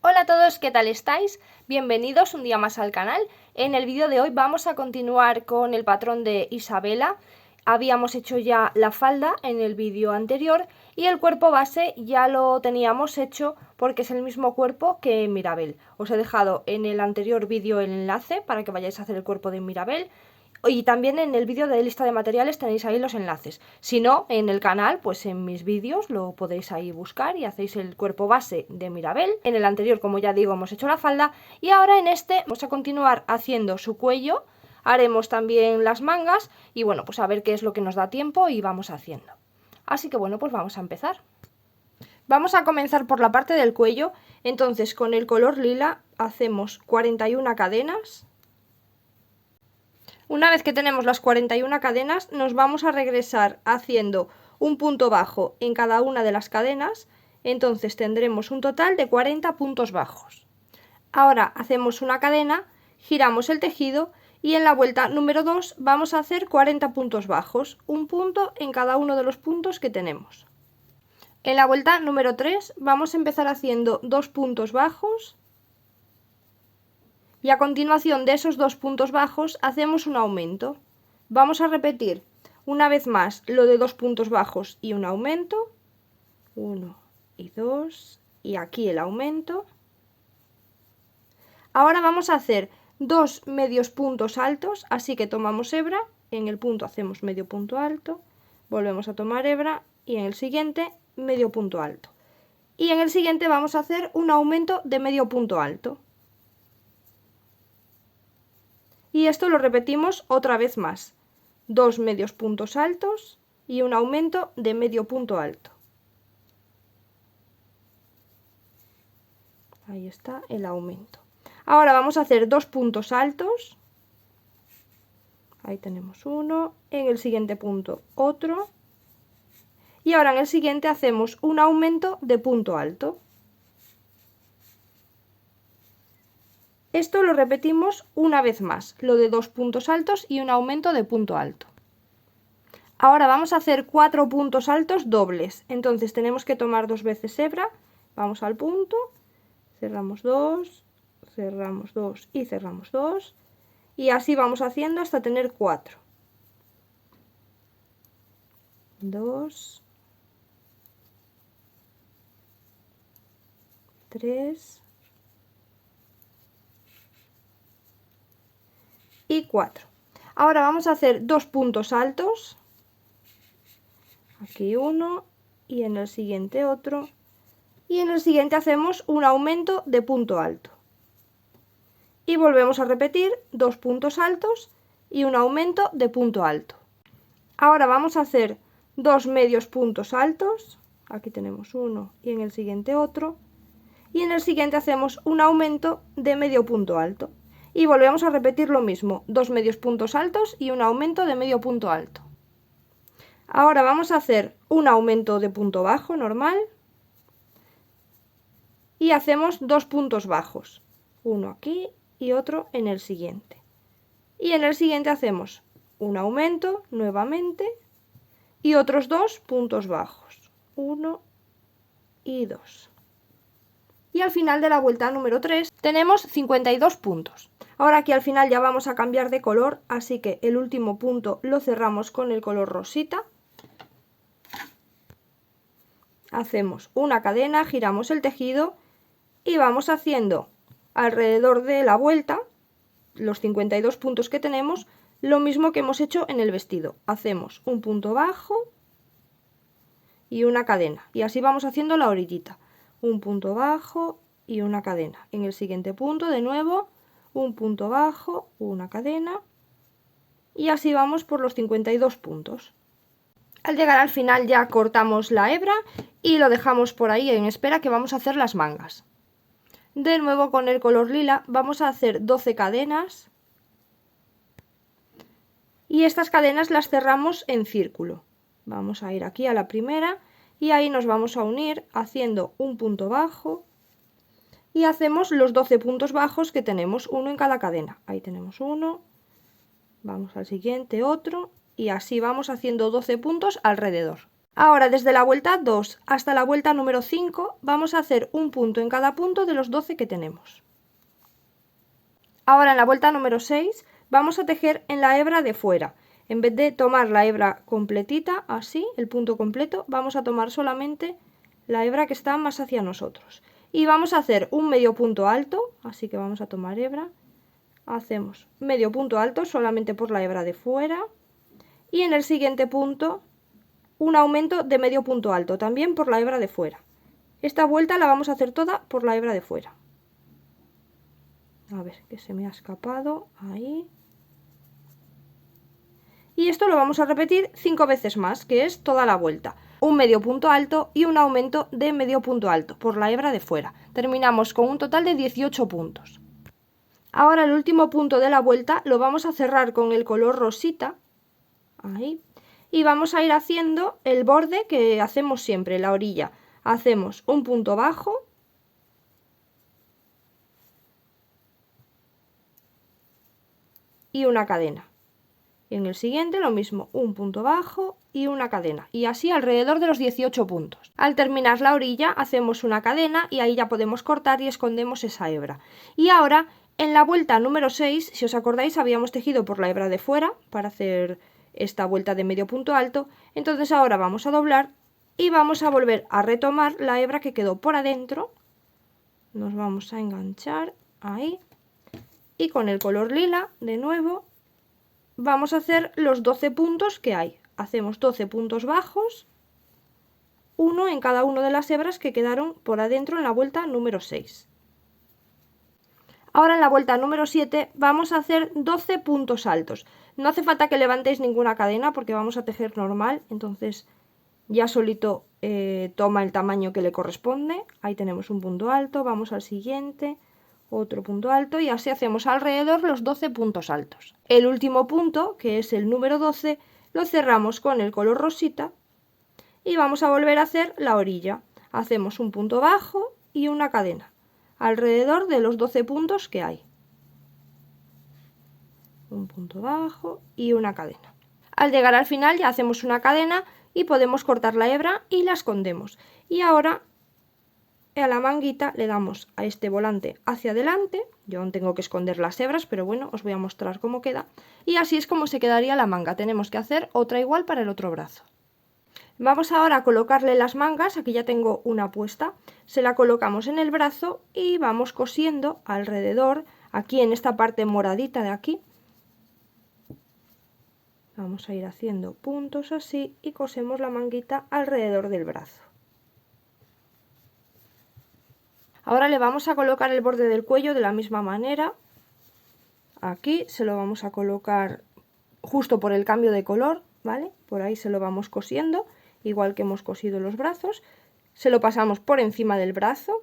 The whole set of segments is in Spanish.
Hola a todos, ¿qué tal estáis? Bienvenidos un día más al canal. En el vídeo de hoy vamos a continuar con el patrón de Isabela. Habíamos hecho ya la falda en el vídeo anterior y el cuerpo base ya lo teníamos hecho porque es el mismo cuerpo que Mirabel. Os he dejado en el anterior vídeo el enlace para que vayáis a hacer el cuerpo de Mirabel. Y también en el vídeo de lista de materiales tenéis ahí los enlaces. Si no, en el canal, pues en mis vídeos lo podéis ahí buscar y hacéis el cuerpo base de Mirabel. En el anterior, como ya digo, hemos hecho la falda. Y ahora en este vamos a continuar haciendo su cuello. Haremos también las mangas y bueno, pues a ver qué es lo que nos da tiempo y vamos haciendo. Así que bueno, pues vamos a empezar. Vamos a comenzar por la parte del cuello. Entonces con el color lila hacemos 41 cadenas. Una vez que tenemos las 41 cadenas, nos vamos a regresar haciendo un punto bajo en cada una de las cadenas. Entonces tendremos un total de 40 puntos bajos. Ahora hacemos una cadena, giramos el tejido y en la vuelta número 2 vamos a hacer 40 puntos bajos, un punto en cada uno de los puntos que tenemos. En la vuelta número 3 vamos a empezar haciendo 2 puntos bajos. Y a continuación de esos 2 puntos bajos hacemos un aumento. Vamos a repetir una vez más lo de 2 puntos bajos y un aumento. 1 y 2 y aquí el aumento. Ahora vamos a hacer 2 medios puntos altos, así que tomamos hebra, en el punto hacemos medio punto alto, volvemos a tomar hebra y en el siguiente medio punto alto. Y en el siguiente vamos a hacer un aumento de medio punto alto. Y esto lo repetimos otra vez más. 2 medios puntos altos y un aumento de medio punto alto. Ahí está el aumento. Ahora vamos a hacer 2 puntos altos. Ahí tenemos uno. En el siguiente punto otro. Y ahora en el siguiente hacemos un aumento de punto alto. Esto lo repetimos una vez más, lo de 2 puntos altos y un aumento de punto alto. Ahora vamos a hacer 4 puntos altos dobles, entonces tenemos que tomar 2 veces hebra, vamos al punto, cerramos 2 y cerramos 2 y así vamos haciendo hasta tener 4. 2, 3 y 4. Ahora vamos a hacer 2 puntos altos, aquí uno y en el siguiente otro, y en el siguiente hacemos un aumento de punto alto. Y volvemos a repetir 2 puntos altos y un aumento de punto alto. Ahora vamos a hacer 2 medios puntos altos, aquí tenemos uno y en el siguiente otro, y en el siguiente hacemos un aumento de medio punto alto. Y volvemos a repetir lo mismo, 2 medios puntos altos y un aumento de medio punto alto. Ahora vamos a hacer un aumento de punto bajo normal y hacemos 2 puntos bajos, uno aquí y otro en el siguiente. Y en el siguiente hacemos un aumento nuevamente y otros 2 puntos bajos, 1 y 2. Y al final de la vuelta número 3 tenemos 52 puntos. Ahora aquí al final ya vamos a cambiar de color, así que el último punto lo cerramos con el color rosita. Hacemos una cadena, giramos el tejido y vamos haciendo alrededor de la vuelta, los 52 puntos que tenemos, lo mismo que hemos hecho en el vestido. Hacemos un punto bajo y una cadena y así vamos haciendo la orillita. Un punto bajo y una cadena. En el siguiente punto de nuevo un punto bajo, una cadena y así vamos por los 52 puntos. Al llegar al final ya cortamos la hebra y lo dejamos por ahí en espera que vamos a hacer las mangas. De nuevo con el color lila vamos a hacer 12 cadenas y estas cadenas las cerramos en círculo. Vamos a ir aquí a la primera y ahí nos vamos a unir haciendo un punto bajo y hacemos los 12 puntos bajos que tenemos, uno en cada cadena. Ahí tenemos uno, vamos al siguiente otro y así vamos haciendo 12 puntos alrededor. Ahora desde la vuelta 2 hasta la vuelta número 5 vamos a hacer un punto en cada punto de los 12 que tenemos. Ahora en la vuelta número 6 vamos a tejer en la hebra de fuera. En vez de tomar la hebra completita, así, el punto completo, vamos a tomar solamente la hebra que está más hacia nosotros. Y vamos a hacer un medio punto alto, así que vamos a tomar hebra, hacemos medio punto alto solamente por la hebra de fuera y en el siguiente punto un aumento de medio punto alto, también por la hebra de fuera. Esta vuelta la vamos a hacer toda por la hebra de fuera. A ver, que se me ha escapado, ahí. Y esto lo vamos a repetir 5 veces más, que es toda la vuelta. Un medio punto alto y un aumento de medio punto alto por la hebra de fuera. Terminamos con un total de 18 puntos. Ahora el último punto de la vuelta lo vamos a cerrar con el color rosita, ahí, y vamos a ir haciendo el borde que hacemos siempre, la orilla. Hacemos un punto bajo y una cadena. Y en el siguiente lo mismo, un punto bajo y una cadena. Y así alrededor de los 18 puntos. Al terminar la orilla hacemos una cadena y ahí ya podemos cortar y escondemos esa hebra. Y ahora en la vuelta número 6, si os acordáis, habíamos tejido por la hebra de fuera para hacer esta vuelta de medio punto alto. Entonces ahora vamos a doblar y vamos a volver a retomar la hebra que quedó por adentro. Nos vamos a enganchar ahí. Y con el color lila, de nuevo, vamos a hacer los 12 puntos que hay. Hacemos 12 puntos bajos, uno en cada una de las hebras que quedaron por adentro en la vuelta número 6. Ahora en la vuelta número 7 vamos a hacer 12 puntos altos. No hace falta que levantéis ninguna cadena porque vamos a tejer normal, entonces ya solito toma el tamaño que le corresponde. Ahí tenemos un punto alto, vamos al siguiente, otro punto alto y así hacemos alrededor los 12 puntos altos. El último punto, que es el número 12, lo cerramos con el color rosita y vamos a volver a hacer la orilla. Hacemos un punto bajo y una cadena alrededor de los 12 puntos que hay. Un punto bajo y una cadena. Al llegar al final ya hacemos una cadena y podemos cortar la hebra y la escondemos. Y ahora a la manguita le damos a este volante hacia adelante. Yo aún tengo que esconder las hebras, pero bueno, os voy a mostrar cómo queda. Y así es como se quedaría la manga. Tenemos que hacer otra igual para el otro brazo. Vamos ahora a colocarle las mangas. Aquí ya tengo una puesta. Se la colocamos en el brazo y vamos cosiendo alrededor, aquí en esta parte moradita de aquí. Vamos a ir haciendo puntos así y cosemos la manguita alrededor del brazo. Ahora le vamos a colocar el borde del cuello de la misma manera. Aquí se lo vamos a colocar justo por el cambio de color, ¿vale? Por ahí se lo vamos cosiendo, igual que hemos cosido los brazos. Se lo pasamos por encima del brazo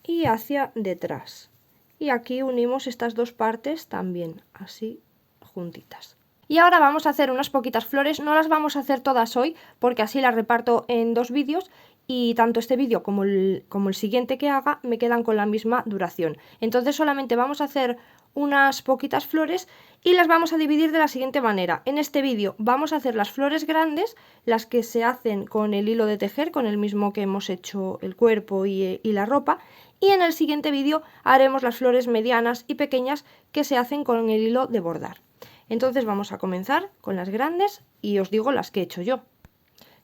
y hacia detrás. Y aquí unimos estas dos partes también, así juntitas. Y ahora vamos a hacer unas poquitas flores. No las vamos a hacer todas hoy porque así las reparto en 2 vídeos. Y tanto este vídeo como el siguiente que haga me quedan con la misma duración. Entonces solamente vamos a hacer unas poquitas flores y las vamos a dividir de la siguiente manera. En este vídeo vamos a hacer las flores grandes, las que se hacen con el hilo de tejer, con el mismo que hemos hecho el cuerpo y la ropa. Y en el siguiente vídeo haremos las flores medianas y pequeñas que se hacen con el hilo de bordar. Entonces vamos a comenzar con las grandes y os digo las que he hecho yo.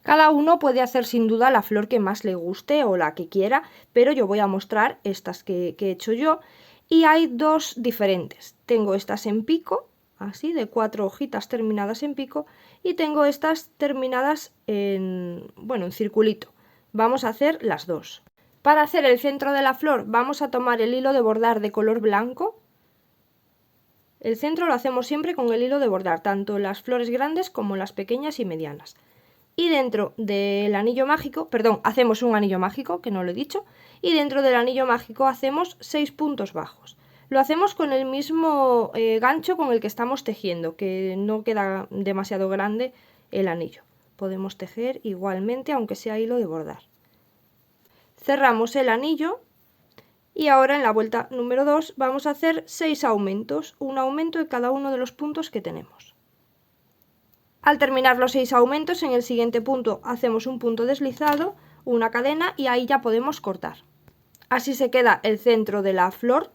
Cada uno puede hacer sin duda la flor que más le guste o la que quiera, pero yo voy a mostrar estas que he hecho yo y hay 2 diferentes. Tengo estas en pico, así de 4 hojitas terminadas en pico y tengo estas terminadas en circulito. Vamos a hacer las 2. Para hacer el centro de la flor vamos a tomar el hilo de bordar de color blanco. El centro lo hacemos siempre con el hilo de bordar, tanto las flores grandes como las pequeñas y medianas. Y dentro del anillo mágico, hacemos un anillo mágico, que no lo he dicho, y dentro del anillo mágico hacemos 6 puntos bajos. Lo hacemos con el mismo gancho con el que estamos tejiendo, que no queda demasiado grande el anillo. Podemos tejer igualmente, aunque sea hilo de bordar. Cerramos el anillo y ahora en la vuelta número 2 vamos a hacer 6 aumentos, un aumento en cada uno de los puntos que tenemos. Al terminar los 6 aumentos, en el siguiente punto hacemos un punto deslizado, una cadena y ahí ya podemos cortar. Así se queda el centro de la flor,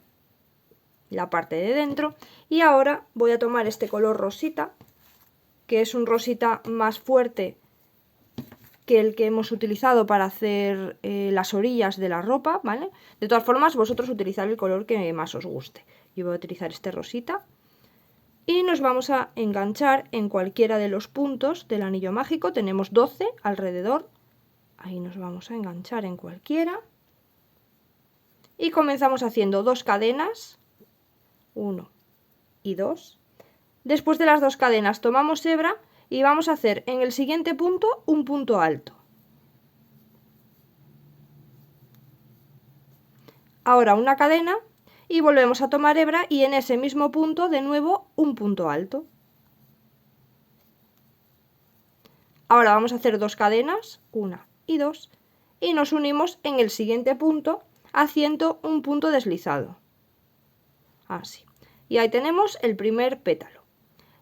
la parte de dentro. Y ahora voy a tomar este color rosita, que es un rosita más fuerte que el que hemos utilizado para hacer las orillas de la ropa, ¿vale? De todas formas, vosotros utilizad el color que más os guste. Yo voy a utilizar este rosita. Y nos vamos a enganchar en cualquiera de los puntos del anillo mágico. Tenemos 12 alrededor. Ahí nos vamos a enganchar en cualquiera. Y comenzamos haciendo 2 cadenas. 1 y 2. Después de las 2 cadenas tomamos hebra y vamos a hacer en el siguiente punto un punto alto. Ahora una cadena. Y volvemos a tomar hebra y en ese mismo punto de nuevo un punto alto. Ahora vamos a hacer 2 cadenas, 1 y 2, y nos unimos en el siguiente punto haciendo un punto deslizado. Así. Y ahí tenemos el primer pétalo.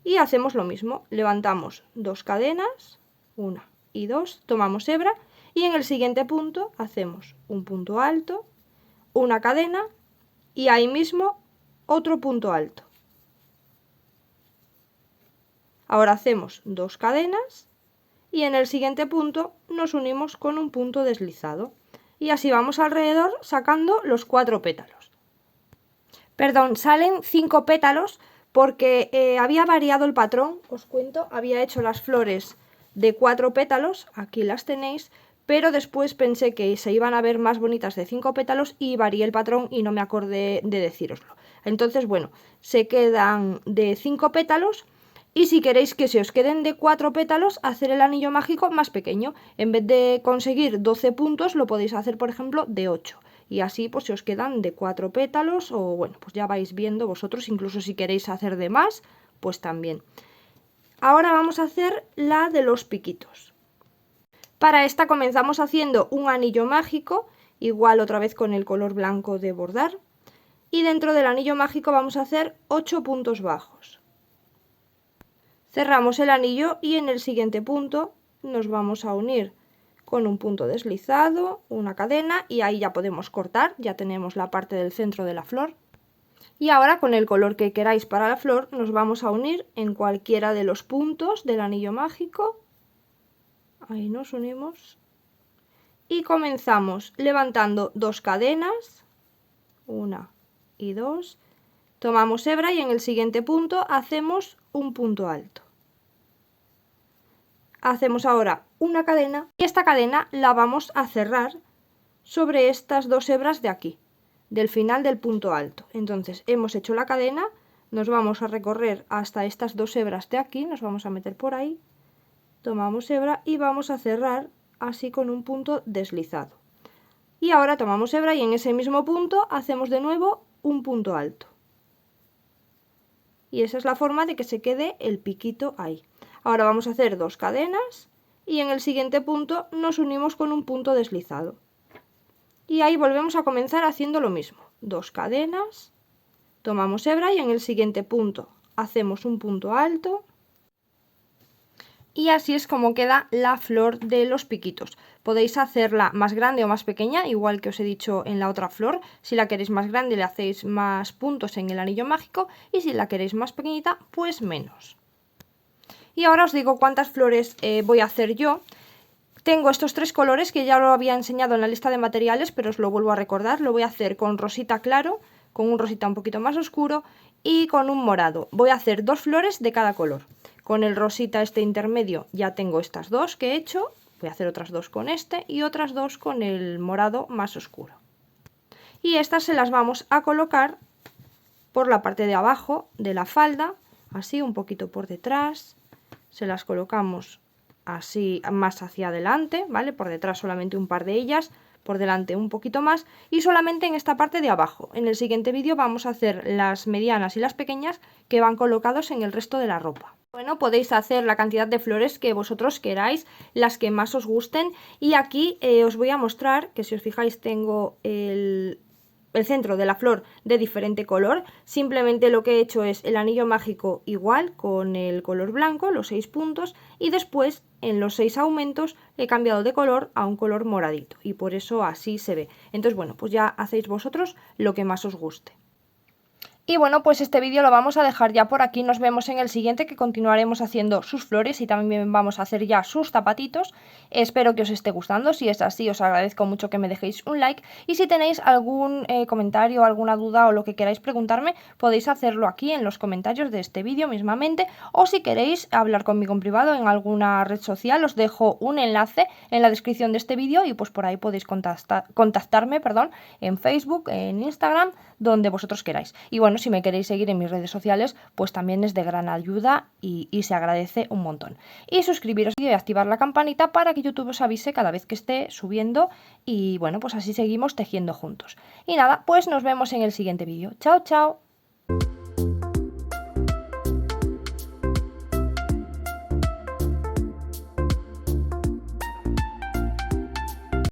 Y hacemos lo mismo, levantamos 2 cadenas, 1 y 2, tomamos hebra y en el siguiente punto hacemos un punto alto, una cadena, y ahí mismo otro punto alto. Ahora hacemos 2 cadenas y en el siguiente punto nos unimos con un punto deslizado. Y así vamos alrededor sacando los 4 pétalos. Perdón, salen 5 pétalos porque había variado el patrón, os cuento, había hecho las flores de 4 pétalos, aquí las tenéis, pero después pensé que se iban a ver más bonitas de 5 pétalos y varié el patrón y no me acordé de decíroslo. Entonces, bueno, se quedan de 5 pétalos y si queréis que se os queden de 4 pétalos, hacer el anillo mágico más pequeño. En vez de conseguir 12 puntos, lo podéis hacer, por ejemplo, de 8. Y así pues se os quedan de 4 pétalos o bueno, pues ya vais viendo vosotros, incluso si queréis hacer de más, pues también. Ahora vamos a hacer la de los piquitos. Para esta comenzamos haciendo un anillo mágico, igual otra vez con el color blanco de bordar. Y dentro del anillo mágico vamos a hacer 8 puntos bajos. Cerramos el anillo y en el siguiente punto nos vamos a unir con un punto deslizado, una cadena y ahí ya podemos cortar, ya tenemos la parte del centro de la flor. Y ahora con el color que queráis para la flor nos vamos a unir en cualquiera de los puntos del anillo mágico. Ahí nos unimos y comenzamos levantando 2 cadenas, 1 y 2, tomamos hebra y en el siguiente punto hacemos un punto alto. Hacemos ahora una cadena y esta cadena la vamos a cerrar sobre estas 2 hebras de aquí, del final del punto alto. Entonces hemos hecho la cadena, nos vamos a recorrer hasta estas 2 hebras de aquí, nos vamos a meter por ahí. Tomamos hebra y vamos a cerrar así con un punto deslizado. Y ahora tomamos hebra y en ese mismo punto hacemos de nuevo un punto alto. Y esa es la forma de que se quede el piquito ahí. Ahora vamos a hacer 2 cadenas y en el siguiente punto nos unimos con un punto deslizado. Y ahí volvemos a comenzar haciendo lo mismo. 2 cadenas, tomamos hebra y en el siguiente punto hacemos un punto alto. Y así es como queda la flor de los piquitos. Podéis hacerla más grande o más pequeña, igual que os he dicho en la otra flor. Si la queréis más grande le hacéis más puntos en el anillo mágico y si la queréis más pequeñita, pues menos. Y ahora os digo cuántas flores voy a hacer yo. Tengo estos 3 colores que ya lo había enseñado en la lista de materiales, pero os lo vuelvo a recordar. Lo voy a hacer con rosita claro, con un rosita un poquito más oscuro y con un morado. Voy a hacer 2 flores de cada color. Con el rosita este intermedio ya tengo estas 2 que he hecho. Voy a hacer otras 2 con este y otras 2 con el morado más oscuro. Y estas se las vamos a colocar por la parte de abajo de la falda, así un poquito por detrás. Se las colocamos así más hacia adelante, ¿vale? Por detrás solamente un par de ellas, por delante un poquito más y solamente en esta parte de abajo. En el siguiente vídeo vamos a hacer las medianas y las pequeñas que van colocados en el resto de la ropa. Bueno, podéis hacer la cantidad de flores que vosotros queráis, las que más os gusten y aquí os voy a mostrar que si os fijáis tengo el centro de la flor de diferente color. Simplemente lo que he hecho es el anillo mágico igual con el color blanco, los 6 puntos, y después en los 6 aumentos he cambiado de color a un color moradito y por eso así se ve. Entonces bueno, pues ya hacéis vosotros lo que más os guste. Y bueno, pues este vídeo lo vamos a dejar ya por aquí. Nos vemos en el siguiente, que continuaremos haciendo sus flores y también vamos a hacer ya sus zapatitos. Espero que os esté gustando. Si es así, os agradezco mucho que me dejéis un like. Y si tenéis algún comentario, alguna duda o lo que queráis preguntarme, podéis hacerlo aquí en los comentarios de este vídeo mismamente. O si queréis hablar conmigo en privado en alguna red social, os dejo un enlace en la descripción de este vídeo y pues por ahí podéis contactarme, en Facebook, en Instagram, donde vosotros queráis. Y bueno, si me queréis seguir en mis redes sociales, pues también es de gran ayuda y se agradece un montón. Y suscribiros y activar la campanita para que YouTube os avise cada vez que esté subiendo y bueno, pues así seguimos tejiendo juntos. Y nada, pues nos vemos en el siguiente vídeo. Chao, chao.